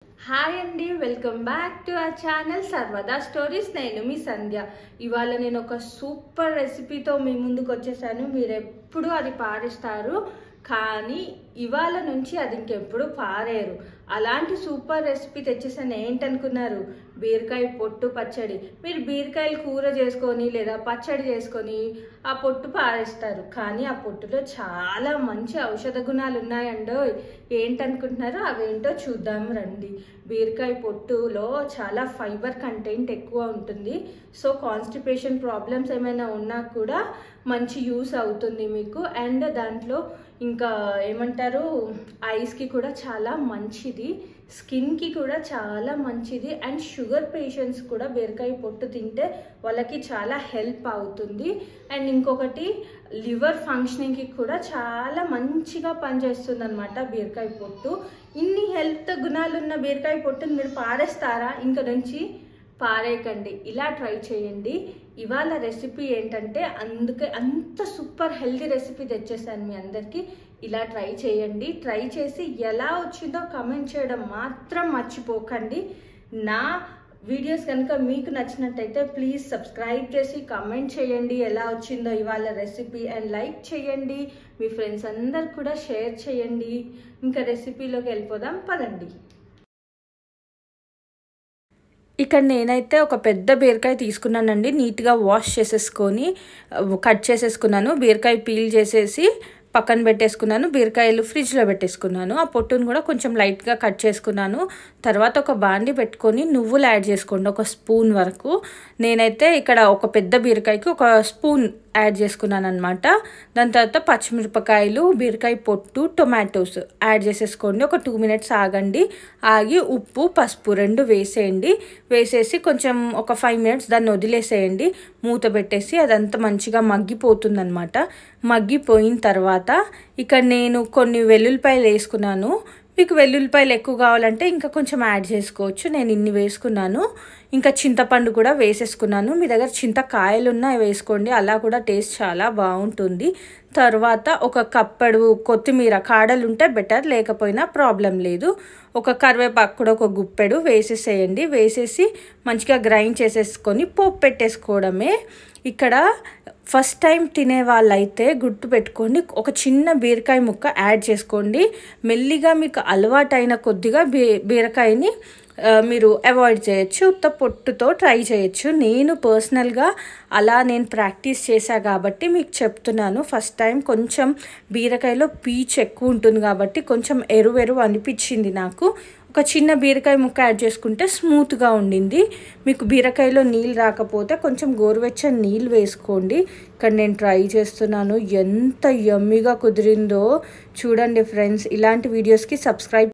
Hi అండి, welcome back to our channel సర్వదా stories. నేను మీ సంధ్య. ఇవాళ నేను ఒక సూపర్ రెసిపీతో మీ ముందుకు వచ్చేసాను. మీరు ఎప్పుడు అది పారేస్తారు, కానీ ఇవాళ నుంచి అది ఇంకెప్పుడు పారేరు. అలాంటి సూపర్ రెసిపీ తెచ్చేసాను. ఏంటనుకున్నారు? బీరకాయ పొట్టు పచ్చడి. మీరు బీరకాయలు కూర చేసుకొని లేదా పచ్చడి చేసుకొని ఆ పొట్టు పారేస్తారు, కానీ ఆ పొట్టులో చాలా మంచి ఔషధ గుణాలు ఉన్నాయండో. ఏంటనుకుంటున్నారు? అవేంటో చూద్దాం రండి. బీరకాయ పొట్టులో చాలా ఫైబర్ కంటెంట్ ఎక్కువ ఉంటుంది. సో కాన్స్టిపేషన్ ప్రాబ్లమ్స్ ఏమైనా ఉన్నా కూడా మంచి యూస్ అవుతుంది మీకు. అండ్ దాంట్లో ఇంకా ఏమంటారు, ఐస్కి కూడా చాలా మంచిది, స్కిన్కి కూడా చాలా మంచిది. అండ్ షుగర్ పేషెంట్స్ కూడా బీరకాయ పొట్టు తింటే వాళ్ళకి చాలా హెల్ప్ అవుతుంది. అండ్ ఇంకొకటి, లివర్ ఫంక్షనింగ్కి కూడా చాలా మంచిగా పనిచేస్తుంది అనమాట బీరకాయ పొట్టు. ఇన్ని హెల్త్ గుణాలున్న బీరకాయ పొట్టుని మీరు పారేస్తారా? ఇంక నుంచి పారేయకండి, ఇలా ట్రై చేయండి. ఇవాళ రెసిపీ ఏంటంటే, అందుకే అంత సూపర్ హెల్తీ రెసిపీ తెచ్చేసాను మీ అందరికీ. ఇలా ట్రై చేయండి. ట్రై చేసి ఎలా వచ్చిందో కమెంట్ చేయడం మాత్రం మర్చిపోకండి. నా వీడియోస్ కనుక మీకు నచ్చినట్టయితే ప్లీజ్ సబ్స్క్రైబ్ చేసి కమెంట్ చేయండి ఎలా వచ్చిందో ఇవాళ రెసిపీ. అండ్ లైక్ చేయండి, మీ ఫ్రెండ్స్ అందరు కూడా షేర్ చేయండి. ఇంకా రెసిపీలోకి వెళ్ళిపోదాం పదండి. ఇక్కడ నేనైతే ఒక పెద్ద బీరకాయ తీసుకున్నానండి. నీట్గా వాష్ చేసేసుకొని కట్ చేసేసుకున్నాను. బీరకాయ పీల్ చేసేసి పక్కన పెట్టేసుకున్నాను. బీరకాయలు ఫ్రిడ్జ్లో పెట్టేసుకున్నాను. ఆ పొట్టును కూడా కొంచెం లైట్గా కట్ చేసుకున్నాను. తర్వాత ఒక బాండి పెట్టుకొని నువ్వులు యాడ్ చేసుకోండి, ఒక స్పూన్ వరకు. నేనైతే ఇక్కడ ఒక పెద్ద బీరకాయకి ఒక స్పూన్ యాడ్ చేసుకున్నాను అనమాట. దాని తర్వాత పచ్చిమిరపకాయలు, బీరకాయ పొట్టు, టొమాటోస్ యాడ్ చేసేసుకోండి. ఒక 2 మినిట్స్ ఆగండి. ఆగి ఉప్పు, పసుపు 2 వేసేయండి. వేసేసి కొంచెం ఒక 5 మినిట్స్ దాన్ని వదిలేసేయండి. మూత పెట్టేసి అదంతా మంచిగా మగ్గిపోతుంది అనమాట. మగ్గిపోయిన తర్వాత ఇక్కడ నేను కొన్ని వెల్లుల్లిపాయలు వేసుకున్నాను. మీకు వెల్లుల్లిపాయలు ఎక్కువ కావాలంటే ఇంకా కొంచెం యాడ్ చేసుకోవచ్చు. నేను ఇన్ని వేసుకున్నాను. ఇంకా చింతపండు కూడా వేసేసుకున్నాను. మీ దగ్గర చింతకాయలు ఉన్నా వేసుకోండి, అలా కూడా టేస్ట్ చాలా బాగుంటుంది. తర్వాత ఒక కప్పడు కొత్తిమీర కాడలు ఉంటే బెటర్, లేకపోయినా ప్రాబ్లం లేదు. ఒక కరివేపాకు కూడా ఒక గుప్పెడు వేసేసేయండి. వేసేసి మంచిగా గ్రైండ్ చేసేసుకొని పోపు పెట్టేసుకోవడమే. ఇక్కడ ఫస్ట్ టైం తినే వాళ్ళైతే గుర్తుపెట్టుకోండి, ఒక చిన్న బీరకాయ ముక్క యాడ్ చేసుకోండి. మెల్లిగా మీకు అలవాటైన కొద్దిగా బీరకాయని మీరు అవాయిడ్ చేయొచ్చు. ఉత్త పొట్టుతో ట్రై చేయొచ్చు. నేను పర్సనల్గా నేను ప్రాక్టీస్ చేశా కాబట్టి మీకు చెప్తున్నాను. ఫస్ట్ టైం కొంచెం బీరకాయలో పీచు ఎక్కువ ఉంటుంది కాబట్టి కొంచెం ఎరువు అనిపించింది నాకు. ఒక చిన్న బీరకాయ ముక్క యాడ్ చేసుకుంటే స్మూత్గా ఉండింది. మీకు బీరకాయలో నీళ్ళు రాకపోతే కొంచెం గోరువెచ్చని నీళ్ళు వేసుకోండి. ఇక్కడ నేను ట్రై చేస్తున్నాను. ఎంత యమ్మీగా కుదిరిందో చూడండి ఫ్రెండ్స్. ఇలాంటి వీడియోస్కి సబ్స్క్రైబ్